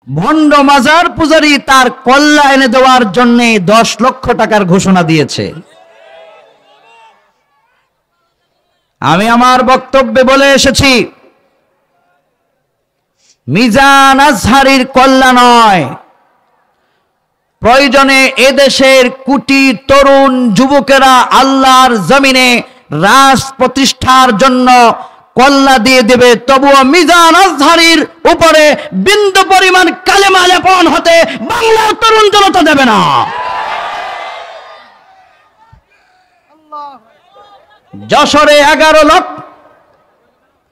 ভণ্ড মাজার পূজারী তার কল্লা এনে দেওয়ার জন্য 10 লক্ষ টাকার ঘোষণা দিয়েছে। আমি আমার বক্তব্যে বলে এসেছি, মিজান আজহারীর কল্লা নয়, প্রয়োজনে এদেশের কোটি তরুণ যুবকেরা আল্লাহর জমিনে রাজ প্রতিষ্ঠার জন্য কল্লা দিয়ে দেবে, তবুও মিজান আজহারীর উপরে বিন্দু পরিমাণ কালেমা লেপন হতে বাংলার তরুণ জনতা দেবে না। যশোরে 11 লক্ষ,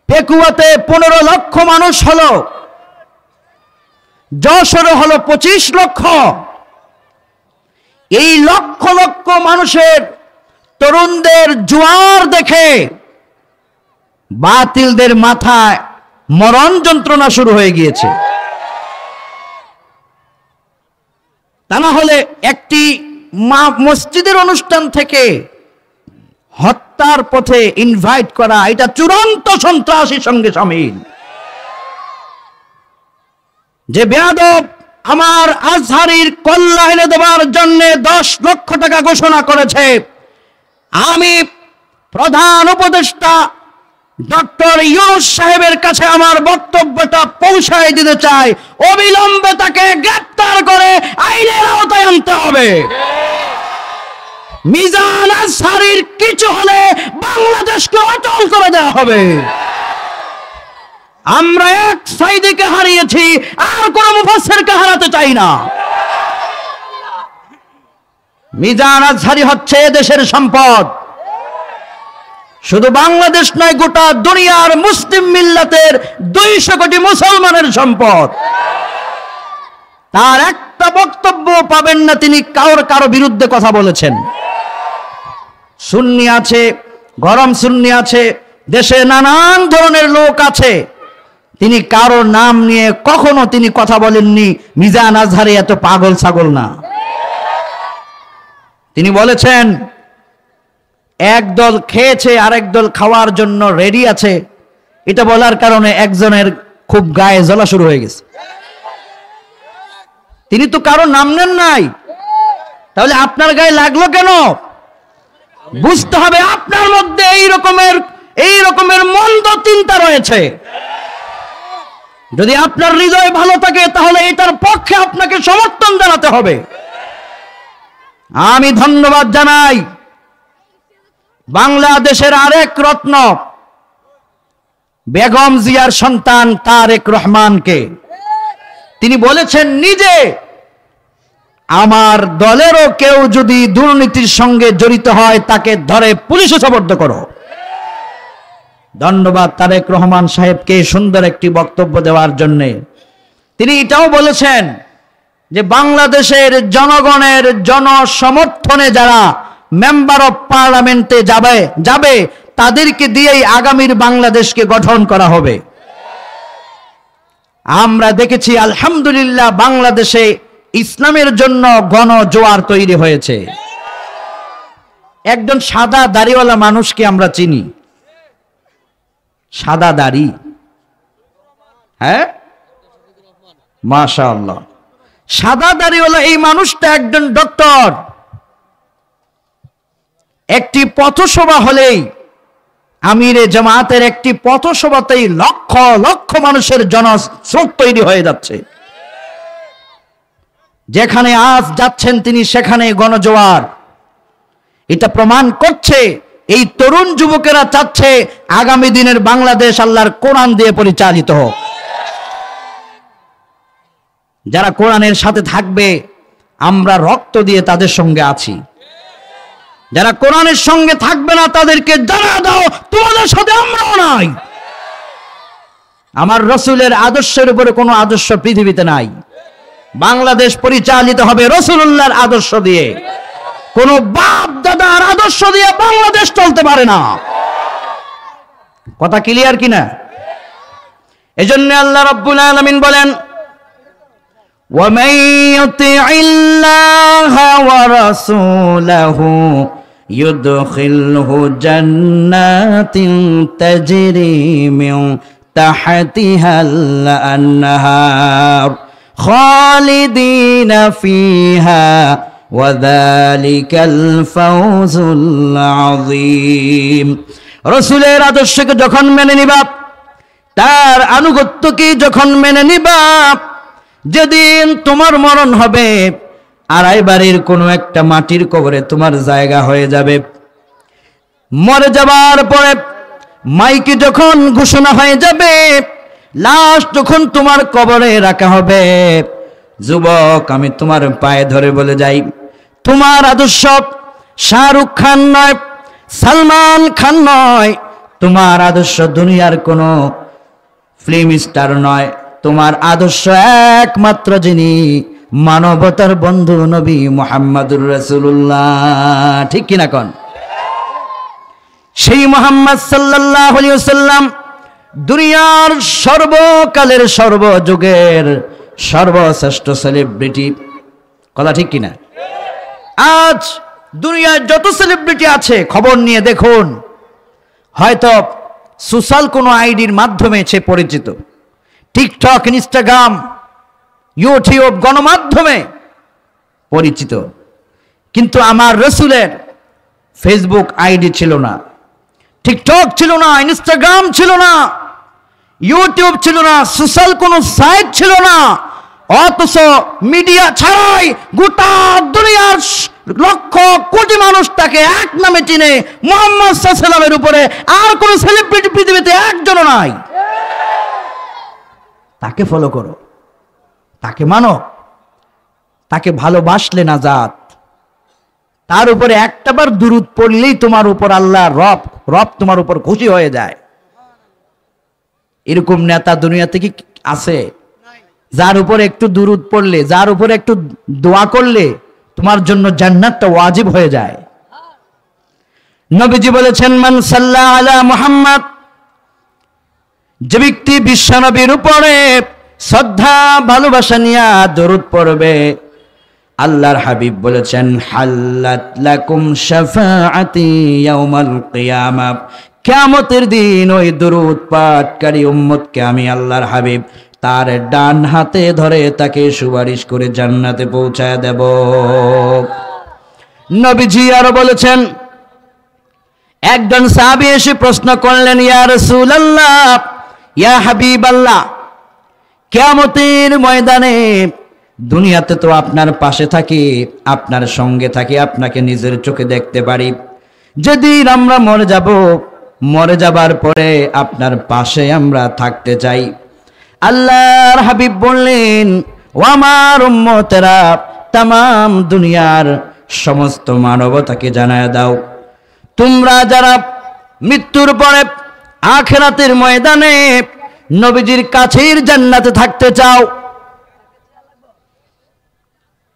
পেকুয়াতে 15 লক্ষ মানুষ হলো, যশোরে হলো 25 লক্ষ। এই লক্ষ লক্ষ মানুষের তরুণদের জোয়ার দেখে বাতিলদের মাথায় মরণ যন্ত্রণা শুরু হয়ে গিয়েছে। তা না হলে একটি মসজিদের অনুষ্ঠান থেকে হত্যার পথে ইনভাইট করা, এটা চূড়ান্ত সন্ত্রাসীর সঙ্গে শামিল। যে বেয়াদব আমার আজহারীর কল্লা এনে দেওয়ার জন্য 10 লক্ষ টাকা ঘোষণা করেছে, আমি প্রধান উপদেষ্টা ডক্টর ইউনূস সাহেবের কাছে আমার বক্তব্যটা পৌঁছায় দিতে চাই, অবিলম্বে তাকে গ্রেফতার করে আইনের আওতায় আনতে হবে। মিজান আজহারীর কিছু হলে বাংলাদেশকে অচল করে দেওয়া হবে। আমরা এক সাইদিকে হারিয়েছি, আর কোন মুফাসসিরকে হারাতে চাই না। মিজান আজহারী হচ্ছে দেশের সম্পদ, শুধু বাংলাদেশ নয়, গোটা দুনিয়ার মুসলিম মিল্লাতের 200 কোটি মুসলমানের সম্পদ। তার একটা বক্তব্য পাবেন না তিনি কারো বিরুদ্ধে কথা বলেছেন। সুন্নি আছে, গরম সুন্নি আছে, দেশে নানান ধরনের লোক আছে, তিনি কারো নাম নিয়ে কখনো তিনি কথা বলেননি মিজান আজহারী এত পাগল ছাগল না। তিনি বলেছেন একদল খেয়েছে আরেক দল খাওয়ার জন্য রেডি আছে, এটা বলার কারণে একজনের খুব গায়ে জ্বলা শুরু হয়ে গেছে। তিনি তো কারো নাম নেন নাই, তাহলে আপনার গায়ে লাগলো কেন? বুঝতে হবে আপনার মধ্যে এই রকমের মন্দ চিন্তা রয়েছে। যদি আপনার হৃদয় ভালো থাকে তাহলে এটার পক্ষে আপনাকে সমর্থন জানাতে হবে। আমি ধন্যবাদ জানাই বাংলাদেশের আরেক রত্ন বেগম জিয়ার সন্তান তারেক রহমানকে। তিনি বলেছেন নিজে, আমার দলেরও কেউ যদি দুর্নীতির সঙ্গে জড়িত হয় তাকে ধরে পুলিশে সোপর্দ করো। ধন্যবাদ তারেক রহমান সাহেবকে সুন্দর একটি বক্তব্য দেওয়ার জন্য। তিনি এটাও বলেছেন যে বাংলাদেশের জনগণের জনসমর্থনে যারা মেম্বার অফ পার্লামেন্টে যাবে তাদেরকে দিয়েই আগামীর বাংলাদেশকে গঠন করা হবে। আমরা দেখেছি আলহামদুলিল্লাহ বাংলাদেশে ইসলামের জন্য গণজোয়ার তৈরি হয়েছে। একজন সাদা দাড়িওয়ালা মানুষকে আমরা চিনি, সাদা দাড়ি, হ্যাঁ মাশাআল্লাহ, সাদা দাড়িওয়ালা এই মানুষটা একজন ডক্টর। একটি পথসভা হলেই, আমিরে জামাতের একটি পথসভাতেই লক্ষ লক্ষ মানুষের জনস্রোত তৈরি হয়ে যাচ্ছে। যেখানে আজ যাচ্ছেন তিনি সেখানে গণজোয়ার। এটা প্রমাণ করছে এই তরুণ যুবকেরা চাচ্ছে আগামী দিনের বাংলাদেশ আল্লাহর কোরআন দিয়ে পরিচালিত হোক। যারা কোরআনের সাথে থাকবে আমরা রক্ত দিয়ে তাদের সঙ্গে আছি, যারা কোরআনের সঙ্গে থাকবে না তাদেরকে জানা দাও তোমাদের সাথে আমরাও নাই। আমার রাসূলের আদর্শের উপরে কোনো আদর্শ পৃথিবীতে নাই। বাংলাদেশ পরিচালিত হবে রাসূলুল্লাহর আদর্শ দিয়ে, কোন বাপ দাদার আদর্শ দিয়ে বাংলাদেশ চলতে পারে না। কথা ক্লিয়ার কিনা? এজন্য আল্লাহ রাব্বুল আলামিন বলেন, وَمَن يُطِعِ اللَّهَ وَرَسُولَهُ يُدْخِلْهُ جَنَّاتٍ تَجْرِي مِن تَحْتِهَا الْأَنْهَارُ খালিদিনা ফিহা ওয়া যালিকাল ফাওজুল আযীম। রাসূলের আদর্শকে যখন মেনে নিবা, তার আনুগত্যকে যখন মেনে নিবা, যেদিন তোমার মরণ হবে, আড়াই বাড়ির কোনো একটা মাটির কবরে তোমার জায়গা হয়ে যাবে। মরে যাবার পরে মাইকে যখন ঘোষণা হয়ে যাবে, লাশ যখন তোমার কবরে রাখা হবে, যুবক আমি তোমার পায়ে ধরে বলে যাই, তোমার আদর্শ শাহরুখ খান নয়, সালমান খান নয়, তোমার আদর্শ দুনিয়ার কোনো ফিল্ম স্টার নয়, তোমার আদর্শ একমাত্র যিনি মানবতার বন্ধু নবী মুহাম্মদুর রাসূলুল্লাহ। ঠিক কিনা কোন? সেই মুহাম্মদ সাল্লাল্লাহু আলাইহি ওয়াসাল্লাম দুনিয়ার সর্বকালের সর্বযুগের সর্বশ্রেষ্ঠ সেলিব্রিটি। কথা ঠিক কিনা? আজ দুনিয়ার যত সেলিব্রিটি আছে খবর নিয়ে দেখুন, হয়তো সোশ্যাল কোনো আইডির মাধ্যমে সে পরিচিত, টিকটক, ইনস্টাগ্রাম, ইউটিউব গণমাধ্যমে পরিচিত। কিন্তু আমার রাসূলের ফেসবুক আইডি ছিল না, টিকটক ছিল না, ইনস্টাগ্রাম ছিল না, ইউটিউব ছিল না, সোশ্যাল কোনো সাইট ছিল না, অথচ মিডিয়া ছাড়াই গোটা দুনিয়ার লক্ষ কোটি মানুষ তাকে এক নামে চিনে, মুহাম্মদ সাল্লাল্লাহু আলাইহি ওয়াসাল্লামের উপরে আর কোন সেলিব্রিটি পৃথিবীতে একজনও নাই। তাকে ফলো করো, তাকে মানো, তাকে ভালোবাসলে নাজাত। তার উপরে একটাবার দুরূদ পড়লেই তোমার উপর আল্লাহ রব তোমার উপর খুশি হয়ে যায়। এরকম নেতা দুনিয়াতে কি আছে? যার উপরে একটু দুরূদ পড়লে, যার উপরে একটু দোয়া করলে তোমার জন্য জান্নাতটা ওয়াজিব হয়ে যায়। নবীজি বলেছেন, মান সাল্লা আলা মুহাম্মদ, যে ব্যক্তি বিশ্বনবীর উপরে শ্রদ্ধা ভালোবাসা নিয়ে দরুদ পড়বে, আল্লাহর হাবিব বলেছেন, হাল্লাত লাকুম শাফাআতি ইয়াউমাল কিয়ামা, কিয়ামতের দিন ওই দরুদ পাঠকারী উম্মতকে আমি আল্লাহর হাবিব তার ডান হাতে ধরে তাকে সুপারিশ করে জান্নাতে পৌঁছায় দেব। নবীজি আরো বলেছেন, একজন সাহাবী এসে প্রশ্ন করলেন, ইয়া রাসূলুল্লাহ, ইয়া হাবিবাল্লাহ, কিয়ামতের ময়দানে দুনিয়াতে তো আপনার পাশে থাকি, আপনার সঙ্গে থাকি, আপনাকে নিজের চোখে দেখতে পারি, যেদিন আমরা মরে যাবার পরে আপনার পাশে আমরা থাকতে চাই। আল্লাহর হাবিব বললেন, ও আমার উম্মতেরা, তামাম দুনিয়ার সমস্ত মানবতাকে জানায় দাও, তোমরা যারা মৃত্যুর পরে আখিরাতের ময়দানে নবীজির কাছের জান্নাতে থাকতে চাও,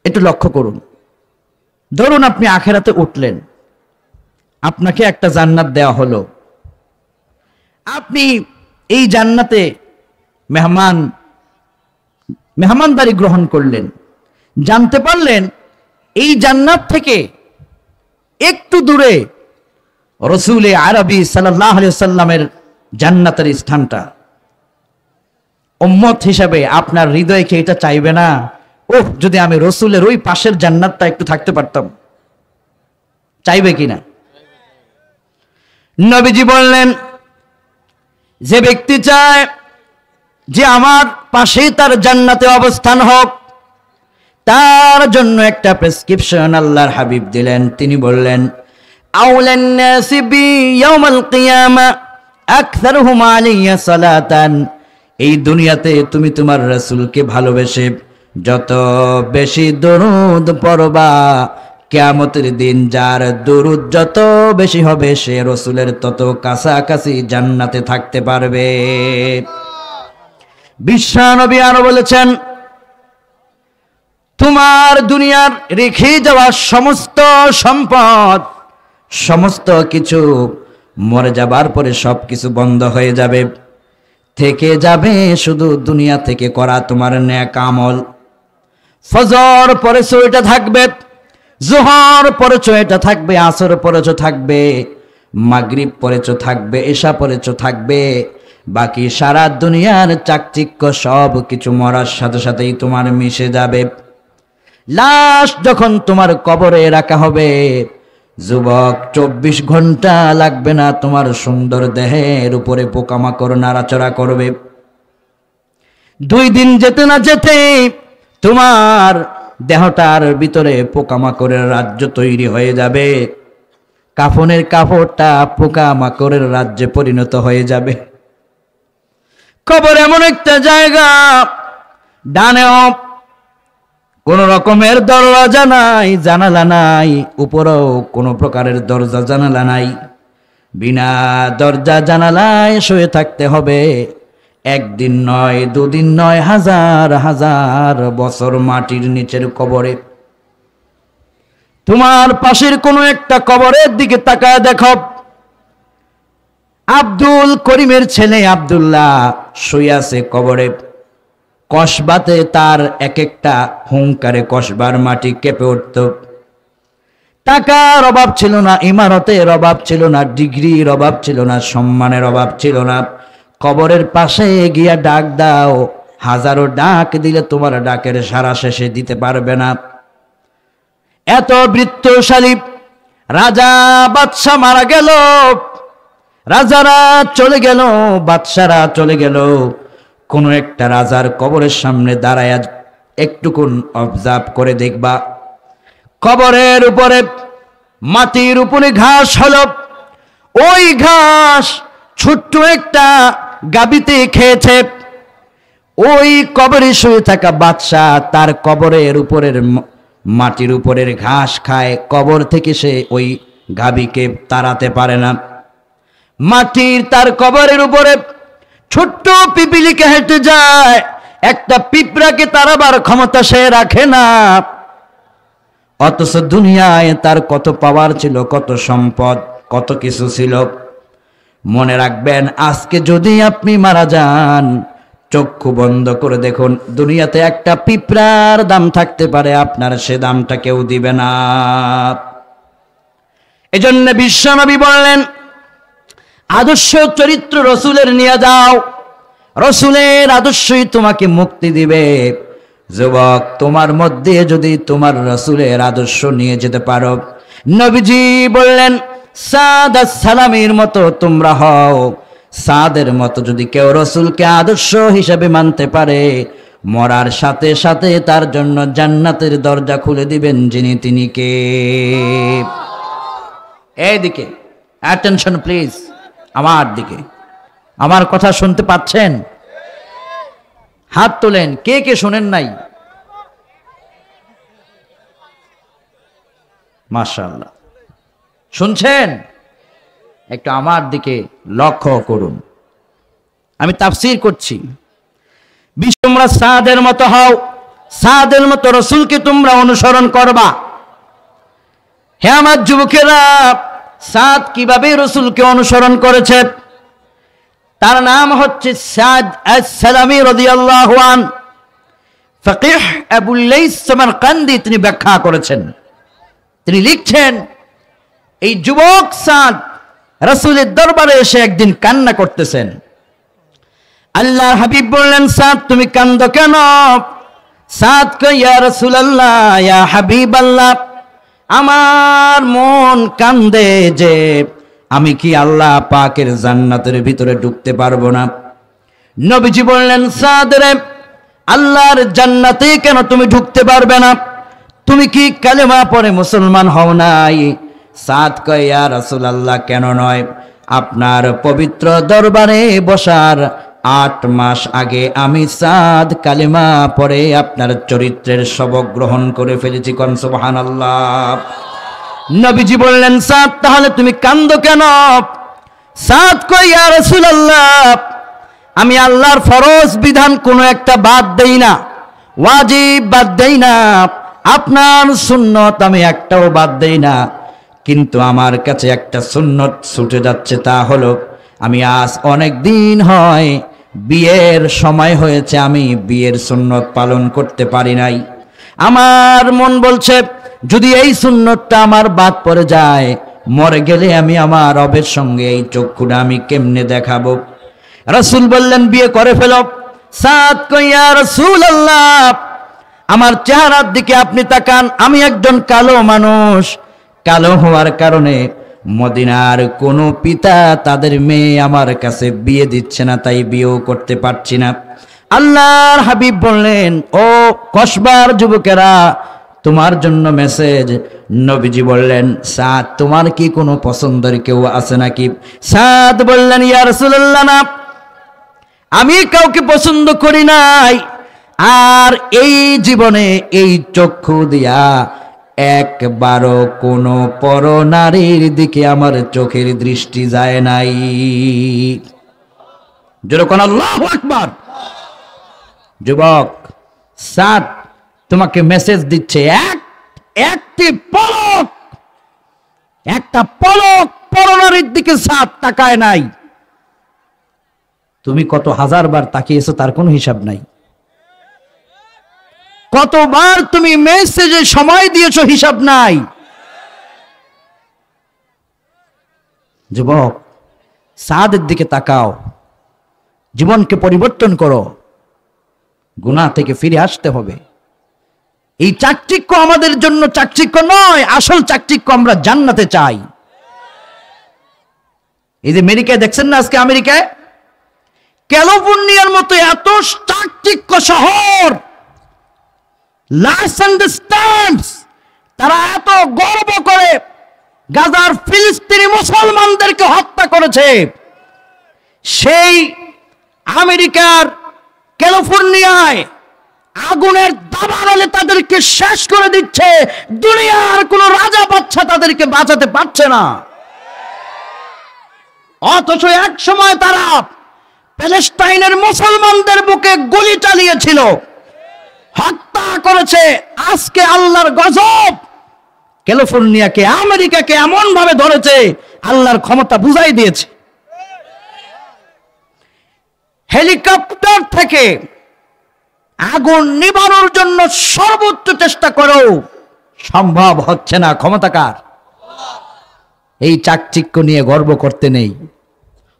একটু লক্ষ্য করুন। ধরুন আপনি আখিরাতে উঠলেন, আপনাকে একটা জান্নাত দেওয়া হলো, আপনি এই জান্নাতে মেহমানদারি গ্রহণ করলেন, জানতে পারলেন এই জান্নাত থেকে একটু দূরে রাসূলে আরবি সাল্লাল্লাহু আলাইহি ওয়াসাল্লামের জান্নাতের স্থানটা। উম্মত হিসাবে আপনার হৃদয় কি এটা চাইবে না, ওহ যদি আমি রাসূলের ওই পাশের জান্নাতটা একটু থাকতে পারতাম? চাইবে কিনা? নবীজি বললেন, যে ব্যক্তি চায় যে আমার পাশেই তার জান্নাতে অবস্থান হোক, তার জন্য একটা প্রেসক্রিপশন আল্লাহর হাবিব দিলেন। তিনি বললেন, আউলান নাসি বি ইয়াউমাল কিয়ামা আকসারুহুম আলাইয়া সালাতান, এই দুনিয়াতে তুমি তোমার রাসূলকে ভালোবেসে যত বেশি দরুদ পড়বা, কিয়ামতের দিন যার দরুদ যত বেশি হবে, সে রাসূলের তত কাছাকাছি জান্নাতে থাকতে পারবে। বিশ্বনবী আরো বলেছেন, তোমার দুনিয়ার রেখে যাওয়া সমস্ত সম্পদ, সমস্ত কিছু মরে যাবার পরে সবকিছু বন্ধ হয়ে যাবে, থেকে যাবে শুধু দুনিয়া থেকে করা তোমার নেক আমল। ফজর পড়েছো এটা থাকবে, যোহর পড়েছো এটা থাকবে, আসর পড়েছো থাকবে, মাগরিব পড়েছো থাকবে, এশা পড়েছো থাকবে, বাকি সারা দুনিয়ার চাকচিক্য সব কিছু মরার সাথে সাথেই তোমার মিশে যাবে। লাশ যখন তোমার কবরে রাখা হবে, যুবক 24 ঘন্টা লাগবে না, তোমার সুন্দর দেহের উপরে পোকামাকড় নাড়াচড়া করবে। 2 দিন যেতে না যেতে তোমার দেহটার ভিতরে পোকামাকড়ের রাজ্য তৈরি হয়ে যাবে। কাফনের কাপড়টা পোকামাকড়ের রাজ্যে পরিণত হয়ে যাবে। কবর এমন একটা জায়গা, ডানেও কোন রকমের দরজা নাই, জানালা নাই, উপরেও কোনো প্রকারের দরজা জানালা নাই। বিনা দরজা জানালায় শুয়ে থাকতে হবে। 1 দিন নয়, 2 দিন নয়, হাজার হাজার বছর মাটির নিচের কবরে। তোমার পাশের কোনো একটা কবরের দিকে তাকায় দেখো, আব্দুল করিমের ছেলে আব্দুল্লাহ শুয়ে আছে কবরে। কসবাতে তার এক একটা হুঙ্কারে কসবার মাটি কেঁপে উঠত। টাকার অভাব ছিল না, ইমারতের অভাব ছিল না, ডিগ্রির অভাব ছিল না, সম্মানের অভাব ছিল না। কবরের পাশে গিয়া ডাক দাও, হাজারো ডাক দিলে তোমার ডাকের সারা শেষে দিতে পারবে না। এত বৃত্তশালী রাজা বাদশা মারা গেল, রাজারা চলে গেল, বাদশারা চলে গেল। কোন একটা রাজার কবরের সামনে দাঁড়ায় একটুকুন অবজার্ভ করে দেখবা, কবরের উপরে মাটির উপরে ঘাস হলো। ওই ঘাস ছোট্ট একটা গাবিতে খেয়েছে। ওই কবরে শুয়ে থাকা বাদশা তার কবরের উপরের মাটির উপরের ঘাস খায়, কবর থেকে সে ওই গাবিকে তাড়াতে পারে না। মাটির তার কবরের উপরে ছোট্ট পিপিলিকে হেঁটে যায়, একটা পিঁপড়াকে তাড়াবার ক্ষমতা সে রাখে না। অথচ দুনিয়ায় তার কত পাওয়ার ছিল, কত সম্পদ, কত কিছু ছিল। মনে রাখবেন, আজকে যদি আপনি মারা যান, চক্ষু বন্ধ করে দেখুন, দুনিয়াতে একটা পিঁপড়ার দাম থাকতে পারে, আপনার সে দামটা কেউ দিবে না। এজন্য বিশ্বনবী বললেন, আদর্শ চরিত্র রসুলের নিয়ে যাও, রসুলের আদর্শই তোমাকে মুক্তি দিবে। যুবক, তোমার মধ্যে যদি তোমার রসুলের আদর্শ নিয়ে যেতে পারো, নবীজি বললেন সাদ সালামের মতো তোমরা হও। সাদের মতো যদি কেউ রসুলকে আদর্শ হিসাবে মানতে পারে, মরার সাথে সাথে তার জন্য জান্নাতের দরজা খুলে দিবেন যিনি, তিনি কে? এইদিকে অ্যাটেনশন প্লিজ, আমার দিকে। আমার কথা শুনতে পাচ্ছেন? হাত তোলেন, কে কে শোনেন নাই? মাশাআল্লাহ, শুনছেন? একটু আমার দিকে লক্ষ্য করুন। আমি তাফসীর করছি। তোমরা সাদের মতো হও, সাদের মতো রসুলকে তোমরা অনুসরণ করবা। হে আমার যুবকেরা, সাদ কিভাবে রসুলকে অনুসরণ করেছে? তার নাম হচ্ছে সাদ আস-সালামি রাদিয়াল্লাহু আন। ফকিহ আবুল লাইস সামারকান্দি তিনি ব্যাখ্যা করেছেন, তিনি লিখছেন, এই যুবক সাদ রাসূলের দরবারে এসে একদিন কান্না করতেছেন। আল্লাহর হাবিব বললেন, সাদ তুমি কান্দো কেন? সাদ কয়, ইয়া রাসূলুল্লাহ, ইয়া হাবিবাল্লাহ, আমার মন কান্দে যে আমি কি আল্লাহ পাকের জান্নাতের ভিতরে ঢুকতে পারবো না। নবীজি বললেন, সাদ রে, আল্লাহর জান্নাতে কেন তুমি ঢুকতে পারবে না? তুমি কি কালেমা পড়ে মুসলমান হও নাই? সাদ কয়, ইয়া রাসূলুল্লাহ, কেন নয়, আপনার পবিত্র দরবারে বসার 8 মাস আগে আমি সাদ কালেমা পড়ে আপনার চরিত্রের সবক গ্রহণ করে ফেলেছি। কোন সুবহানাল্লাহ। নবীজি বললেন, সাদ তাহলে তুমি কান্দো কেন? সাদ কয়, ইয়া রাসূলুল্লাহ, আমি আল্লাহর ফরজ বিধান কোনো একটা বাদ দেই না, ওয়াজিব বাদ দেই না, আপনার সুন্নত আমি একটাও বাদ দেই না, কিন্তু আমার কাছে একটা সুন্নত ছুটে যাচ্ছে। তা হলো, আমি আজ অনেক দিন হয় বিয়ের সময় হয়েছে, আমি বিয়ের সুন্নত পালন করতে পারি নাই। আমার মন বলছে, যদি এই সুন্নতটা আমার বাদ পড়ে যায়, মরে গেলে আমি আমার রবের সঙ্গে এই চক্ষুটা আমি কেমনে দেখাবো? রাসূল বললেন বিয়ে করে ফেলো। সাদ কয় ইয়া রাসূলুল্লাহ, আমার চেহারার দিকে আপনি তাকান, আমি একজন কালো মানুষ, কালো হওয়ার কারণে মদিনার কোনো পিতা তাদের মেয়ে আমার কাছে বিয়ে দিচ্ছে না, তাই বিয়েও করতে পারছি না। আল্লাহর হাবিব বললেন, ও কসবার যুবকেরা, তোমার জন্য মেসেজ। নবীজি বললেন, সাদ তোমার কি কোনো পছন্দের কেউ আছে নাকি? সাদ বললেন, ইয়া রাসূলুল্লাহ, না, আমি কাউকে পছন্দ করি নাই, আর এই জীবনে এই চক্ষু দিয়া একবারও কোনো পরনারীর দিকে আমার চোখের দৃষ্টি যায় নাই। যেরকম আল্লাহু আকবার। যুবক, সাদ তোমাকে মেসেজ দিচ্ছে, একটা পলক পরনারীর দিকে সাদ তাকায় নাই। তুমি কত হাজারবার তাকিয়েছো তার কোনো হিসাব নাই। কতবার তুমি মেসেজে সময় দিয়েছো হিসাব নাই। যুবক, সাদের দিকে তাকাও, জীবনকে পরিবর্তন করো, গুনাহ থেকে ফিরে আসতে হবে। এই চাকচিক্য আমাদের জন্য চাকচিক্য নয়, আসল চাকচিক্য আমরা জান্নাতে চাই। এই যে আমেরিকায় দেখছেন না, আজকে আমেরিকায় ক্যালিফোর্নিয়ার মতো এত চাকচিক্য শহর, তারা এত গর্ব করে গাজার ফিলিস্তিনি মুসলমানদেরকে হত্যা করেছে। সেই আমেরিকার ক্যালিফোর্নিয়ায় আগুনের দাবানলে তাদেরকে শেষ করে দিচ্ছে, দুনিয়ার কোন রাজা বাদশা তাদেরকে বাঁচাতে পারছে না। অথচ এক সময় তারা প্যালেস্টাইনের মুসলমানদের বুকে গুলি চালিয়েছিল, হত্যা করেছে। আজকে আল্লাহর গজব ক্যালিফোর্নিয়াকে, আমেরিকাকে এমন ভাবে ধরেছে, আল্লাহর ক্ষমতা বুঝাই দিয়েছে। হেলিকপ্টার থেকে আগুন নিবানোর জন্য সর্বোচ্চ চেষ্টা করো, সম্ভব হচ্ছে না। ক্ষমতাকার। এই চাকচিক্য নিয়ে গর্ব করতে নেই,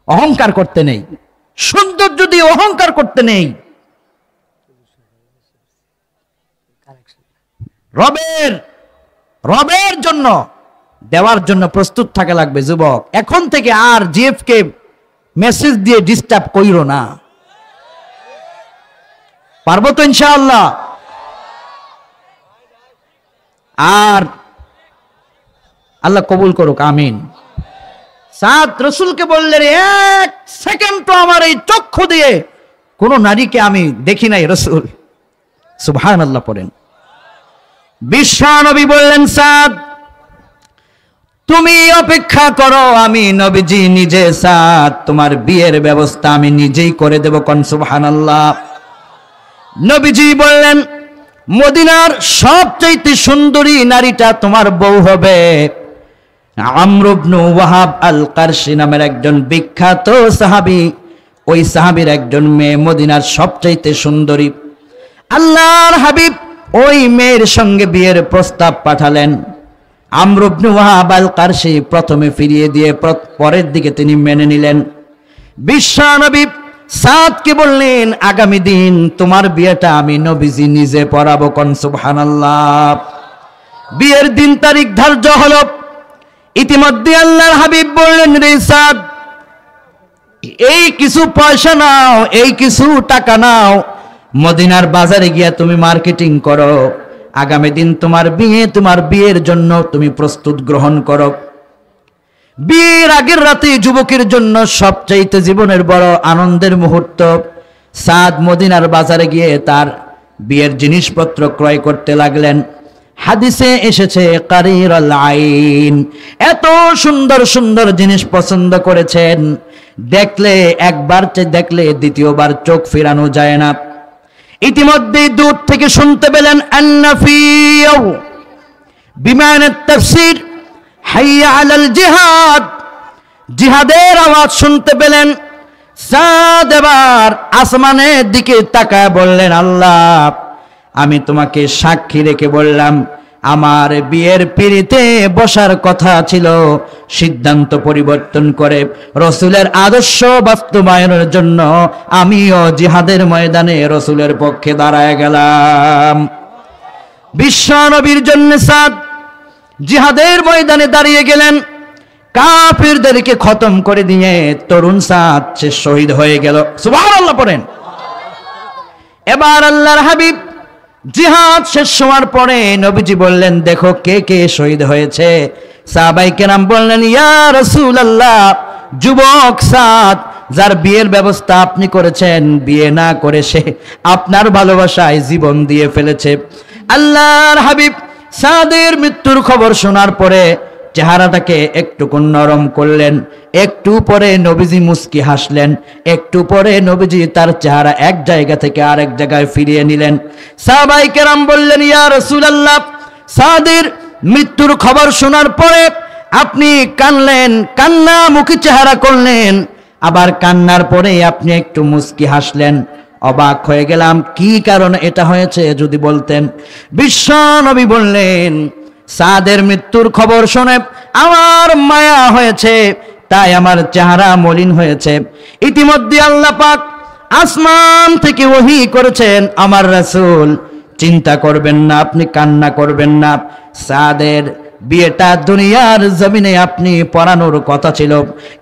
অহংকার করতে নেই, সৌন্দর্য দিয়ে অহংকার করতে নেই। রবের জন্য দেওয়ার জন্য প্রস্তুত থাকা লাগবে। যুবক, এখন থেকে আর জিএফকে মেসেজ দিয়ে ডিস্টার্ব কইরো না। পারবো তো ইনশাআল্লাহ? আর আল্লাহ কবুল করুক, আমিন। সাদ রাসূলকে বললেন, এক সেকেন্ড তো আমার এই চক্ষু দিয়ে কোন নারীকে আমি দেখি নাই রাসূল। সুবহানাল্লাহ পড়েন। বিশ্বনবী বললেন, সাদ তুমি অপেক্ষা করো, আমি নবীজি নিজে সাদ তোমার বিয়ের ব্যবস্থা আমি নিজেই করে দেব। কোন সুবহানাল্লাহ। নবীজি বললেন, মদিনার সবচেয়ে সুন্দরী নারীটা তোমার বউ হবে। আমর ইবনে ওয়াহাব আল কারশি নামের একজন বিখ্যাত সাহাবী, ওই সাহাবীর একজন মেয়ে মদিনার সবচেয়ে সুন্দরী। আল্লাহর হাবিব ওই মেয়ের সঙ্গে বিয়ের প্রস্তাব পাঠালেন। আমর ইবনে ওয়াহাব আল কারশি প্রথমে ফিরিয়ে দিয়ে পরের দিকে তিনি মেনে নিলেন। বিশ্বনবী সাদকে বললেন, আগামী দিন তোমার বিয়েটা আমি নবীজি নিজে পড়াবো। কোন সুবহানাল্লাহ। বিয়ের দিন তারিখ ধার্য হলো। ইতিমধ্যে আল্লাহর হাবিব বললেন, রে সাদ, এই কিছু পয়সা নাও, এই কিছু টাকা নাও, মদিনার বাজারে গিয়া তুমি মার্কেটিং করো। আগামী দিন তোমার বিয়ে, তোমার বিয়ের জন্য তুমি প্রস্তুত গ্রহণ করো। বিয়ের আগের রাতে যুবকের জন্য সবচাইতে জীবনের বড় আনন্দের মুহূর্ত। সাদ মদিনার বাজারে গিয়ে তার বিয়ের জিনিসপত্র ক্রয় করতে লাগলেন। হাদিসে এসেছে, কারিরুল আইন, এত সুন্দর সুন্দর জিনিস পছন্দ করেছেন, দেখলে একবার দেখলে দ্বিতীয়বার চোখ ফেরানো যায় না। ইতিমধ্যে দূর থেকে শুনতে পেলেন আন্নাফিউ বিমানের তাফসীর, হাইয়া আলাল জিহাদ, জিহাদের আওয়াজ শুনতে পেলেন। সাদ এবার আসমানের দিকে তাকায় বললেন, আল্লাহ, আমি তোমাকে সাক্ষী রেখে বললাম, আমার বিয়ের পিড়িতে বসার কথা ছিল, সিদ্ধান্ত পরিবর্তন করে রসুলের আদর্শ বাস্তবায়নের জন্য আমিও জিহাদের ময়দানে রসুলের পক্ষে দাঁড়ায় গেলাম। বিশ্ব নবীর জন্য সাদ জিহাদের ময়দানে দাঁড়িয়ে গেলেন। কাফিরদেরকে খতম করে দিয়ে তরুণ সাদ সে শহীদ হয়ে গেল। সুবহানাল্লাহ পড়েন। এবার আল্লাহর হাবিব জিহাদ শেষ হওয়ার পরে নবীজি বললেন, দেখো কে কে শহীদ হয়েছে। সাহাবায়ে কেরাম বললেন, ইয়া রাসূলুল্লাহ, যুবক সাদ, যার বিয়ের ব্যবস্থা আপনি করেছেন, বিয়ে না করে সে আপনার ভালোবাসায় জীবন দিয়ে ফেলেছে। আল্লাহর হাবিব সাদের মৃত্যুর খবর শোনার পরে চেহারাটাকে একটু নরম করলেন। একটু পরে নবীজি মুস্কি হাসলেন। একটু পরে নবীজি তার চেহারা এক জায়গা থেকে আরেক জায়গায় ফিরিয়ে নিলেন। সাহাবায়ে কেরাম বললেন, ইয়া রাসূলুল্লাহ, সাদের মৃত্যুর খবর শোনার পরে আপনি কানলেন, কান্না মুখী চেহারা করলেন, আবার কান্নার পরে আপনি একটু মুস্কি হাসলেন। অবাক হয়ে গেলাম, কি কারণে এটা হয়েছে যদি বলতেন। বিশ্ব নবী বললেন, সাদের মৃত্যুর খবর শুনে আমার মায়া হয়েছে, তাই আমার চেহারা মলিন হয়েছে। ইতিমধ্যে আল্লাহ পাক আসমান থেকে ওহী করেছেন, আমার রাসূল চিন্তা করবেন না, আপনি কান্না করবেন না। সাদের বিয়েটা দুনিয়ার জমিনে আপনি পড়ানোর কথা ছিল,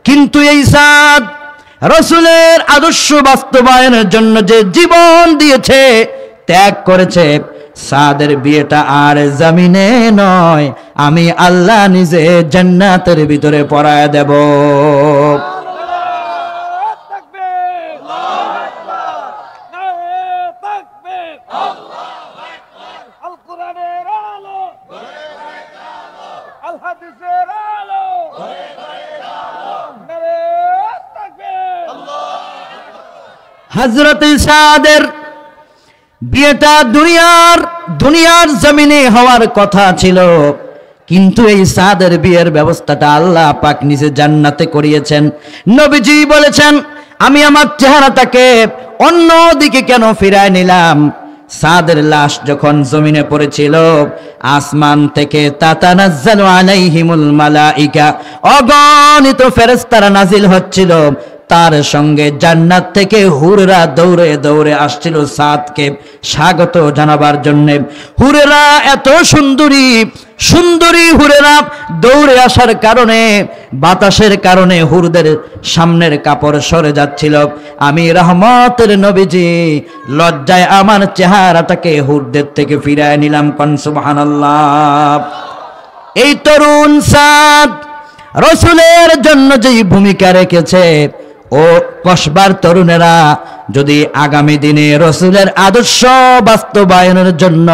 কিন্তু এই সাদ রাসূলের আদর্শ বাস্তবায়নের জন্য যে জীবন দিয়েছে, ত্যাগ করেছে, সাদের বিয়েটা আর জমিনে নয়, আমি আল্লাহ নিজে জান্নাতের ভিতরে পড়ায় দেব। হযরত সাদের বিয়েটা দুনিয়ার জমিনে হওয়ার কথা ছিল, কিন্তু এই সাদের বিয়ের ব্যবস্থাটা আল্লাহ পাক নিজে জান্নাতে করিয়েছেন। নবীজি বলেছেন, আমি আমার চেহারাটাকে অন্য দিকে কেন ফিরায় নিলাম। সাদের লাশ যখন জমিনে পড়েছিল, আসমান থেকে তাতানাজ্জালু আলাইহিমুল মালাইকা, অগণিত ফেরেশতারা নাজিল হচ্ছিল, তার সঙ্গে জান্নাত থেকে হুরেরা দৌড়ে দৌড়ে আসছিল সাদকে স্বাগত জানাবার জন্য। হুরেরা এত সুন্দরী হুরেরা দৌড়ে আসার কারণে, বাতাসের কারণে হুরদের সামনের কাপড় সরে যাচ্ছিল। আমি রহমতের নবীজি লজ্জায় আমার চেহারাটাকে হুরদের থেকে ফিরায় নিলাম। কোন সুবহানাল্লাহ। এই তরুণ সাদ রাসূলের জন্য যেই ভূমিকা রেখেছে, ও কসবার তরুণেরা যদি আগামী দিনে রাসূলের আদর্শ বাস্তবায়নের জন্য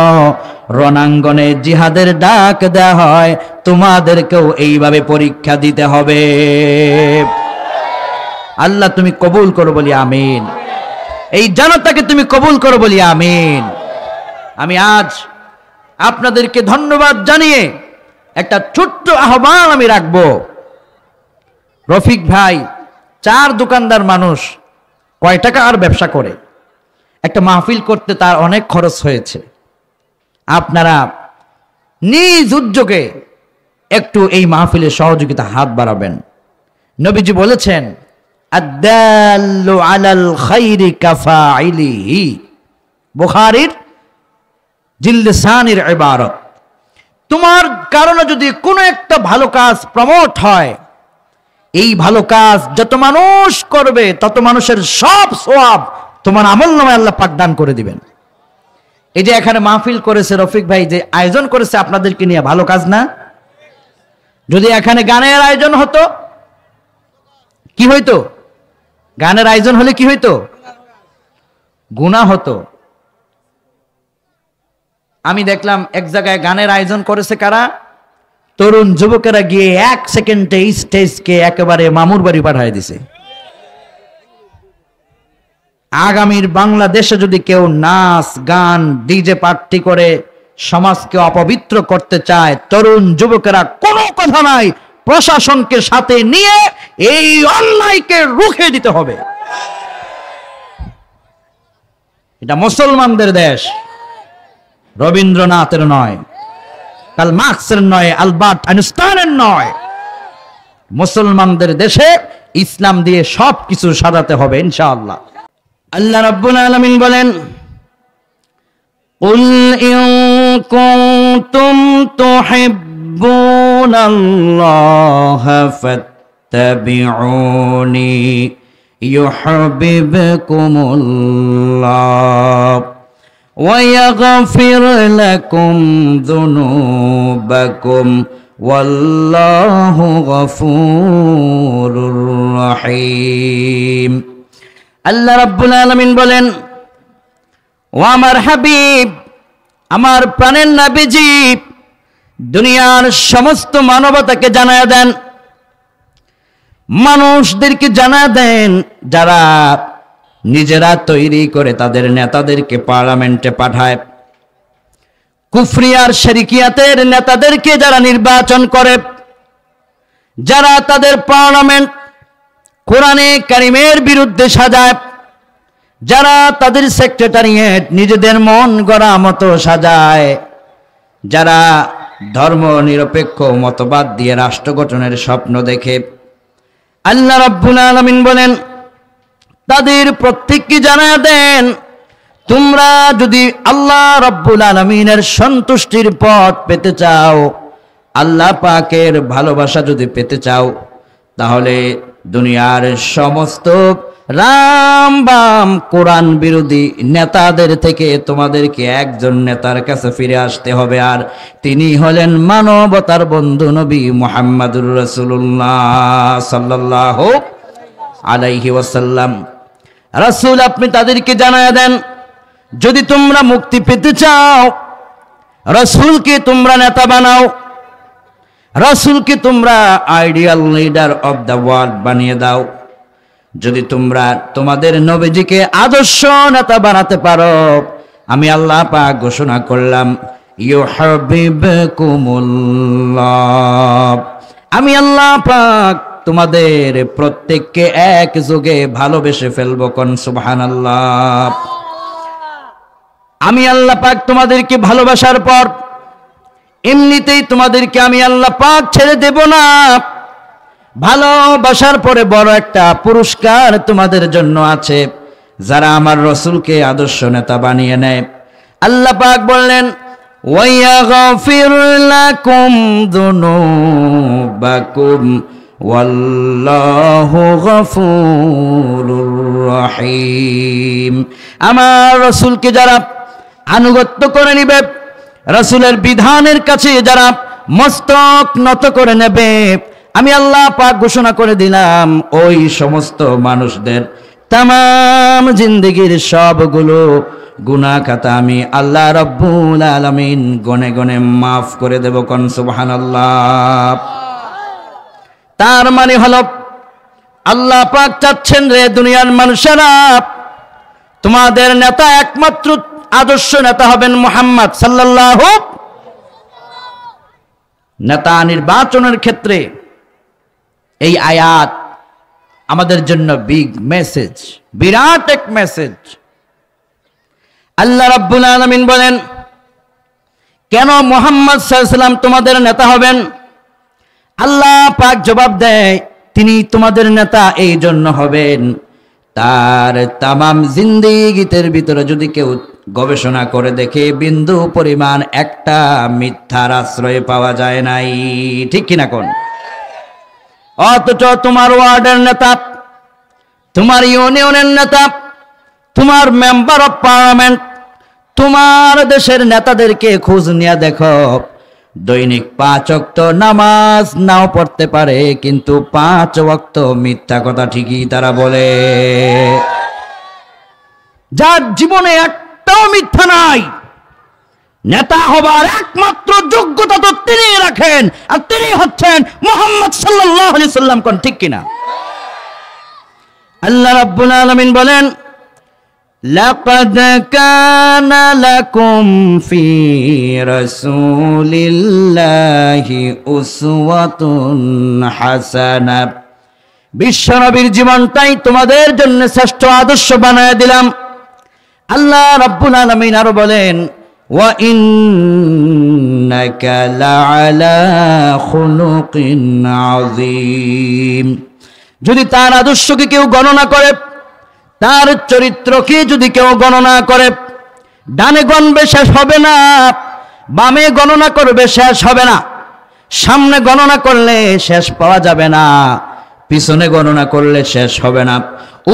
রণাঙ্গনে জিহাদের ডাক দেওয়া হয়, তোমাদেরকেও এইভাবে পরীক্ষা দিতে হবে। আল্লাহ তুমি কবুল করো বলি আমিন। এই জনতাকে তুমি কবুল করো বলি আমিন। আমি আজ আপনাদেরকে ধন্যবাদ জানিয়ে একটা ছোট্ট আহ্বান আমি রাখবো। রফিক ভাই 4 দোকানদার মানুষ, কয় টাকা আর ব্যবসা করে, একটা মাহফিল করতে তার অনেক খরচ হয়েছে। আপনারা নিজ উদ্যোগে একটু এই মাহফিলে সহযোগিতা হাত বাড়াবেন। নবীজি বলেছেন, আদ-দাল্লু আলাল খাইরি কাফাইলিহি, বুখারীর জিলসানির ইবারত। তোমার কারণে যদি কোনো একটা ভালো কাজ প্রমোট হয়, এই ভালো কাজ যত মানুষ করবে তত মানুষের সব সওয়াব তোমার আমলনামায় আল্লাহ পাক দান করে দিবেন। এই যে এখানে মাহফিল করেছে রফিক ভাই, যে আয়োজন করেছে আপনাদেরকে নিয়ে, ভালো কাজ না? যদি এখানে গানের আয়োজন হতো, কি হইতো? গানের আয়োজন হলে কি হইতো? গুনাহ হতো। আমি দেখলাম এক জায়গায় গানের আয়োজন করেছে কারা? তরুণ যুবকেরা গিয়ে 1 সেকেন্ডে স্টেজকে একেবারে মামুর বাড়ি পাঠিয়ে দিছে। আগামীর বাংলাদেশে যদি কেউ নাচ গান ডিজে পার্টি করে সমাজকে অপবিত্র করতে চায়, তরুণ যুবকেরা কোনো কথা নাই, প্রশাসনকে সাথে নিয়ে এই অন্যায়কে রুখে দিতে হবে। এটা মুসলমানদের দেশ, রবীন্দ্রনাথের নয়। কার্ল মার্কসের নয়, আলবার্ট আইনস্টাইনের নয়। মুসলমানদের দেশে ইসলাম দিয়ে সবকিছু সাজাতে হবে ইনশাআল্লাহ। আল্লাহ রাব্বুল আলামিন বলেন, কুল ইন কুনতুম তুহিব্বুনাল্লাহা ফাত্তাবিউনি ইউহিব্বুকুমুল্লাহ ওয়া ইয়াগফির লাকুম যুনুবাকুম ওয়াল্লাহু গফুরুর রহিম। আল্লাহ রাব্বুল আলামিন বলেন, ও আমার হাবিব, আমার প্রাণের নবীজি, দুনিয়ার সমস্ত মানবতাকে জানায়া দেন, মানুষদেরকে জানায়া দেন, যারা নিজেরা তৈরি করে তাদের নেতাদেরকে পার্লামেন্টে পাঠায়, কুফরি আর শিরকিয়াতের নেতাদেরকে যারা নির্বাচন করে, যারা তাদের পার্লামেন্ট কোরআনে কারিমের বিরুদ্ধে সাজায়, যারা তাদের সেক্রেটারিয়েট নিজেদের মন গড়া মতো সাজায়, যারা ধর্ম নিরপেক্ষ মতবাদ দিয়ে রাষ্ট্র গঠনের স্বপ্ন দেখে, আল্লাহ রাব্বুল আলামিন বলেন, তাদের প্রত্যেককে জানায়া দেন, তোমরা যদি আল্লাহ রাব্বুল আলামিনের সন্তুষ্টির পথ পেতে চাও, আল্লাহ পাকের ভালোবাসা যদি পেতে চাও, তাহলে দুনিয়ার সমস্ত রাম বাম কোরআন বিরোধী নেতাদের থেকে তোমাদেরকে একজন নেতার কাছে ফিরে আসতে হবে, আর তিনি হলেন মানবতার বন্ধু নবী মুহাম্মদুর রাসূলুল্লাহ সাল্লাল্লাহু আলাইহি ওয়াসাল্লাম। রাসূল, আপনি তাদেরকে জানায়া দেন, যদি তোমরা মুক্তি পেতে চাও, রাসূলকে তোমরা নেতা বানাও, রাসূলকে তোমরা ideal leader of the world বানিয়ে দাও। যদি তোমরা তোমাদের নবীজিকে আদর্শ নেতা বানাতে পারো, আমি আল্লাহ পাক ঘোষণা করলাম, ইউহিব্বুকুমুল্লাহ, আমি আল্লাহ পাক তোমাদের প্রত্যেককে এক যোগে ভালোবেসে ফেলবো। কোন সুবহানাল্লাহ। আমি আল্লাহ পাক তোমাদেরকে ভালোবাসার পর এমনিতেই তোমাদেরকে আমি আল্লাহ পাক ছেড়ে দেব না। ভালোবাসার পরে বড় একটা পুরস্কার তোমাদের জন্য আছে, যারা আমার রাসূলকে আদর্শ নেতা বানিয়ে নেয়। আল্লাহ পাক বললেন, ওয়ায়াগফির লাকুম যুনুবাকুম ওয়াল্লাহু গফুরুর রহিম। আমার রাসূলকে যারা আনুগত্য করে নিবে, রাসূলের বিধানের কাছে যারা মস্তক নত করে নেবে, আমি আল্লাহ পাক ঘোষণা করে দিলাম, ওই সমস্ত মানুষদের তামাম জিন্দেগির সবগুলো গুনাহ খাতা আমি আল্লাহ রাব্বুল আলামিন গনে গনে মাফ করে দেব। কোন সুবহানাল্লাহ। তার মানে হলো, আল্লাহ পাক চাচ্ছেন, রে দুনিয়ার মানুষেরা, তোমাদের নেতা একমাত্র আদর্শ নেতা হবেন মুহাম্মদ সাল্লাল্লাহু। নেতা নির্বাচনের ক্ষেত্রে এই আয়াত আমাদের জন্য বিগ মেসেজ, বিরাট এক মেসেজ। আল্লাহ রাব্বুল আলামিন বলেন, কেন মুহাম্মদ সাল্লাল্লাহু আলাইহি ওয়াসাল্লাম তোমাদের নেতা হবেন? আল্লাহ পাক জবাব দেয়, তিনি তোমাদের নেতা এই জন্য হবেন, তার তামাম জিন্দেগিতের ভিতরে যদি কেউ গবেষণা করে দেখে, বিন্দু পরিমাণ একটা মিথ্যার আশ্রয় পাওয়া যায় নাই। ঠিক কিনা কোন? অথচ তোমার ওয়ার্ডের নেতা, তোমার ইউনিয়নের নেতা, তোমার মেম্বার অফ পার্লামেন্ট, তোমার দেশের নেতাদেরকে খোঁজ নিয়ে দেখো, দৈনিক 5 ওয়াক্ত নামাজ নাও পড়তে পারে, কিন্তু 5 ওয়াক্ত মিথ্যা কথা ঠিকই তারা বলে। যার জীবনে একটাও মিথ্যা নাই, নেতা হবার একমাত্র যোগ্যতা তো তিনি রাখেন, আর তিনি হচ্ছেন মুহাম্মদ সাল্লাল্লাহু আলাইহি সাল্লাম। কোন ঠিক কিনা? আল্লাহ রাব্বুল আলামিন বলেন, লাকাদ কানা লাকুম ফি রাসূলিল্লাহি উসওয়াতুন হাসানাহ। বিশ্বনবীর জীবনটাই তোমাদের জন্য শ্রেষ্ঠ আদর্শ বানায় দিলাম। আল্লাহ রাব্বুল আলামিন আরো বলেন, ওয়া ইন্নাকা লাআলা খুলুকিন আযীম। যদি তার আদর্শকে কেউ গণনা করে, তার চরিত্রকে যদি কেউ গণনা করে, ডানে গণবে শেষ হবে না, বামে গণনা করবে শেষ হবে না, সামনে গণনা করলে শেষ পাওয়া যাবে না, পিছনে গণনা করলে শেষ হবে না,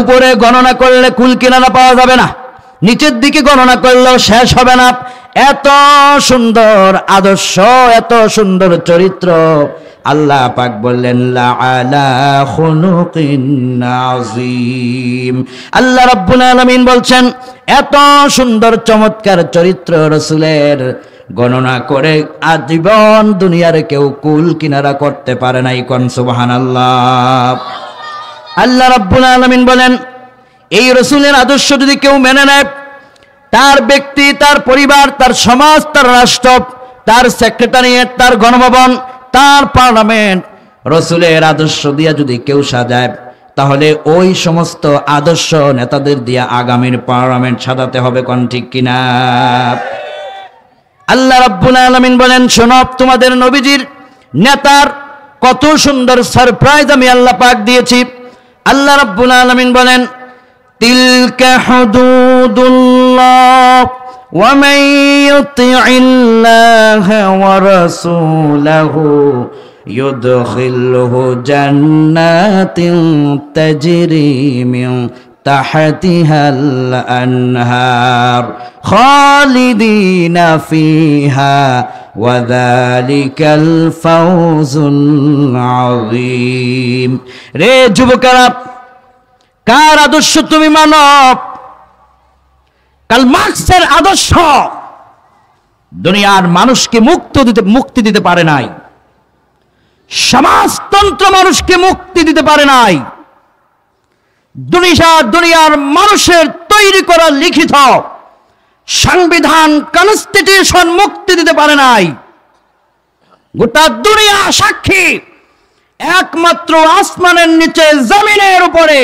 উপরে গণনা করলে কুল কিনারা পাওয়া যাবে না, নিচের দিকে গণনা করলেও শেষ হবে না। এত সুন্দর আদর্শ, এত সুন্দর চরিত্র, আল্লাহ পাক বললেন লাআলা খুলুকিন আযীম। আল্লাহ রাব্বুল আলামিন বলছেন এত সুন্দর চমৎকার চরিত্র রাসূলের গণনা করে আজীবন দুনিয়ার কেউ কুল কিনারা করতে পারে নাই। কোন সুবহানাল্লাহ। আল্লাহ রাব্বুল আলামিন বলেন এই রাসূলের আদর্শ যদি কেউ মেনে নেয়, তার ব্যক্তি, তার পরিবার, তার সমাজ, তার রাষ্ট্র, তার সেক্রেটারিয়েট, তার গণভবন, তার পার্লামেন্ট রাসূলের আদর্শ দিয়ে যদি কেউ সাজায়, তাহলে ওই সমস্ত আদর্শ নেতাদের দিয়ে আগামীর পার্লামেন্ট সাজাতে হবে। কোন ঠিক কিনা? আল্লাহ রাব্বুল আলামিন বলেন শোনো, তোমাদের নবীজির নেতার কত সুন্দর সারপ্রাইজ আমি আল্লাহ পাক দিয়েছি। আল্লাহ রাব্বুল আলামিন বলেন তিলকা হুদুদুল্লাহ ওয়া মান ইউতি'ইল্লাহা ওয়া রাসূলাহু ইউদখিলহু জান্নাতিন তাজরি মিন তাহতিহাল আনহার খালিদিনা ফিহা ওয়া যালিকাল ফাওজুল আযীম। রে যুবকেরা, কার আদর্শ তুমি মানো? কার্ল মার্কসের আদর্শ দুনিয়ার মানুষকে মুক্তি দিতে পারে নাই, সমাজতন্ত্র মানুষকে মুক্তি দিতে পারে নাই, দুনিয়ার মানুষের তৈরি করা লিখিত সংবিধান কনস্টিটিউশন মুক্তি দিতে পারে নাই। গোটা দুনিয়া সাক্ষী, একমাত্র আসমানের নিচে জমিনের উপরে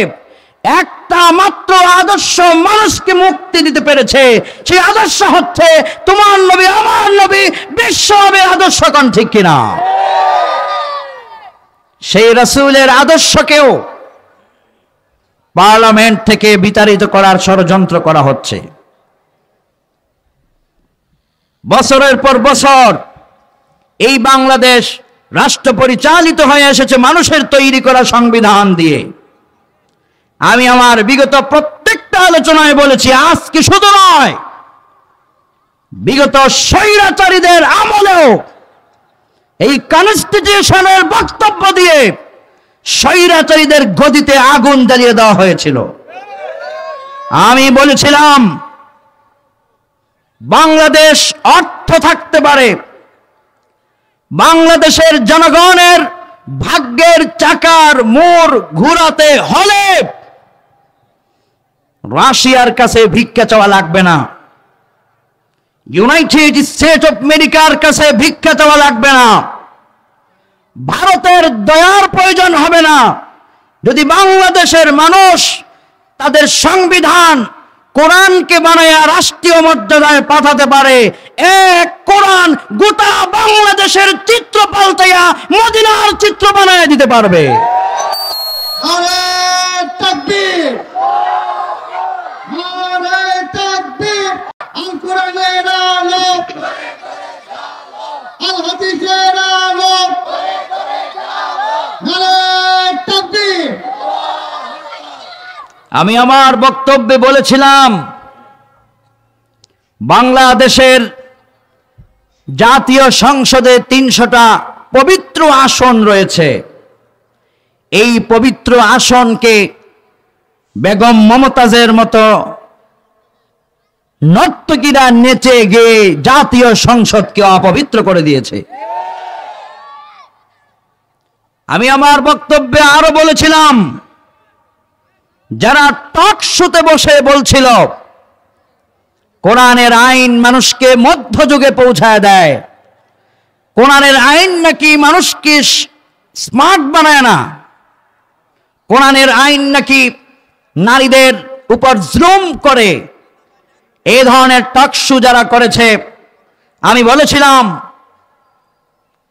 একটা মাত্র আদর্শ মানুষকে মুক্তি দিতে পেরেছে। সেই আদর্শ হচ্ছে তোমার নবী, আমার নবী, বিশ্ব নবীর আদর্শ। কোন ঠিক কিনা? সেই রাসূলের আদর্শকেও পার্লামেন্ট থেকে বিতাড়িত করার ষড়যন্ত্র করা হচ্ছে। বছরের পর বছর এই বাংলাদেশ রাষ্ট্র পরিচালিত হয়ে এসেছে মানুষের তৈরি করা সংবিধান দিয়ে। আমি আমার বিগত প্রত্যেকটা আলোচনায় বলেছি, আজকে শুধু নয়, বিগত স্বৈরাচারীদের আমলেও এই কনস্টিটিউশনের বক্তব্য দিয়ে স্বৈরাচারীদের গদিতে আগুন জ্বালিয়ে দেওয়া হয়েছিল। আমি বলেছিলাম বাংলাদেশ অর্থ থাকতে পারে, বাংলাদেশের জনগণের ভাগ্যের চাকার মোড় ঘোরাতে হলে রাশিয়ার কাছে ভিক্ষা চাওয়া লাগবে না, ইউনাইটেড স্টেট অফ আমেরিকার কাছে ভিক্ষা চাওয়া লাগবে না, ভারতের দয়ার প্রয়োজন হবে না। যদি বাংলাদেশের মানুষ তাদের সংবিধান কোরআনকে বানায়া রাষ্ট্রীয় মর্যাদায় পাঠাতে পারে, এক কোরআন গোটা বাংলাদেশের চিত্র পাল্টাইয়া মদিনার চিত্র বানায় দিতে পারবে। নারে তাকবীর, নারে তাকবীর। আল কোরআনের আলো, আল হাদিসের আলো, নারে তাকবীর। আমি আমার বক্তব্যে বলেছিলাম বাংলাদেশের জাতীয় সংসদে 300টা পবিত্র আসন রয়েছে। এই পবিত্র আসনকে বেগম মমতাজের মতো নর্তকীরা নেচে গিয়ে জাতীয় সংসদকে অপবিত্র করে দিয়েছে। আমি আমার বক্তব্যে আরো বলেছিলাম, যারা টক শোতে বসে বলছিল কোরআনের আইন মানুষকে মধ্যযুগে পৌঁছায় দেয়, কোরআনের আইন নাকি মানুষকে স্মার্ট বানায় না, কোরআনের আইন নাকি নারীদের উপর জুলুম করে, এই ধরনের টক শো যারা করেছে আমি বলেছিলাম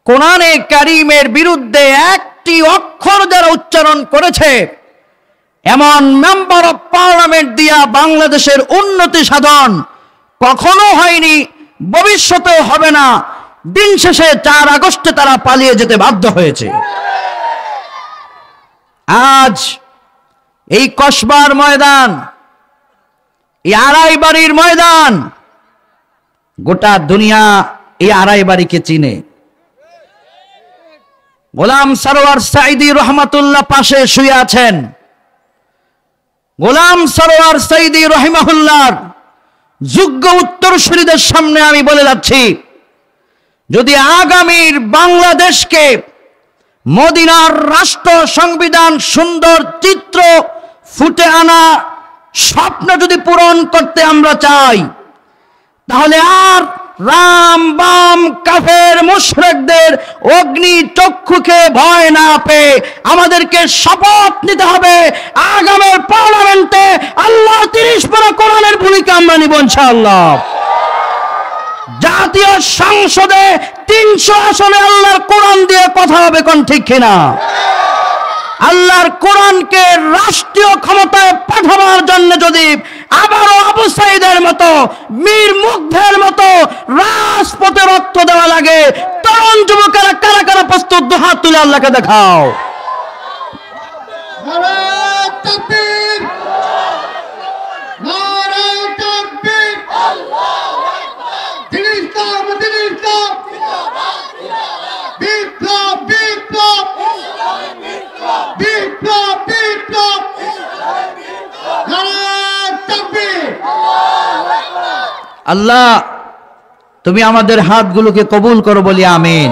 কোরআনে কারীমের বিরুদ্ধে একটি অক্ষর যারা উচ্চারণ করেছে এমন মেম্বার অফ পার্লামেন্ট দিয়া বাংলাদেশের উন্নতি সাধন কখনো হয়নি, ভবিষ্যতেও হবে না। দিন শেষে 4 আগস্টে তারা পালিয়ে যেতে বাধ্য হয়েছে। আজ এই কসবার ময়দান, এই আড়াইবাড়ির ময়দান, গোটা দুনিয়া এই আড়াইবাড়িকে চিনে। গোলাম সরোয়ার সাঈদী রহমাতুল্লাহ পাশে শুয়ে আছেন। গোলাম সরোয়ার সাঈদী রহিমাহুল্লাহর যোগ্য উত্তরসূরিদের সামনে আমি বলে যাচ্ছি, যদি আগামীর বাংলাদেশকে মদিনার রাষ্ট্র সংবিধান সুন্দর চিত্র ফুটে আনা স্বপ্ন যদি পূরণ করতে আমরা চাই, তাহলে আর রাম বাম কাফের মুশরিকদের অগ্নি চক্ষুকে ভয় না পেয়ে আমাদেরকে শপথ নিতে হবে আগামীর পার্লামেন্টে আল্লাহ 30 পারা কোরআনের ভূমিকা আমরা নিব ইনশাআল্লাহ। জাতীয় সংসদে 300 আসনে আল্লাহর কোরআন দিয়ে কথা হবে, কোন ঠিক কিনা? আল্লাহর কোরআনকে রাষ্ট্রীয় ক্ষমতায় পাঠাবার জন্য যদি আবারও আবু সাঈদের মতো, মীর মুগ্ধের মতো রাজপথে রক্ত দেওয়া লাগে, তরুণ যুবকেরা কারা কারা প্রস্তুত? দুহাত তুলে আল্লাহকে দেখাও। নারায়ে তাকবীর, নারায়ে তাকবীর, আল্লাহু আকবার। দিন ইসলাম, বিপ্লব, বিপ্লব, বিপ্লব, বিপ্লব, নারায়ে তাকবীর। আল্লাহ তুমি আমাদের হাতগুলোকে কবুল করো বলি আমিন।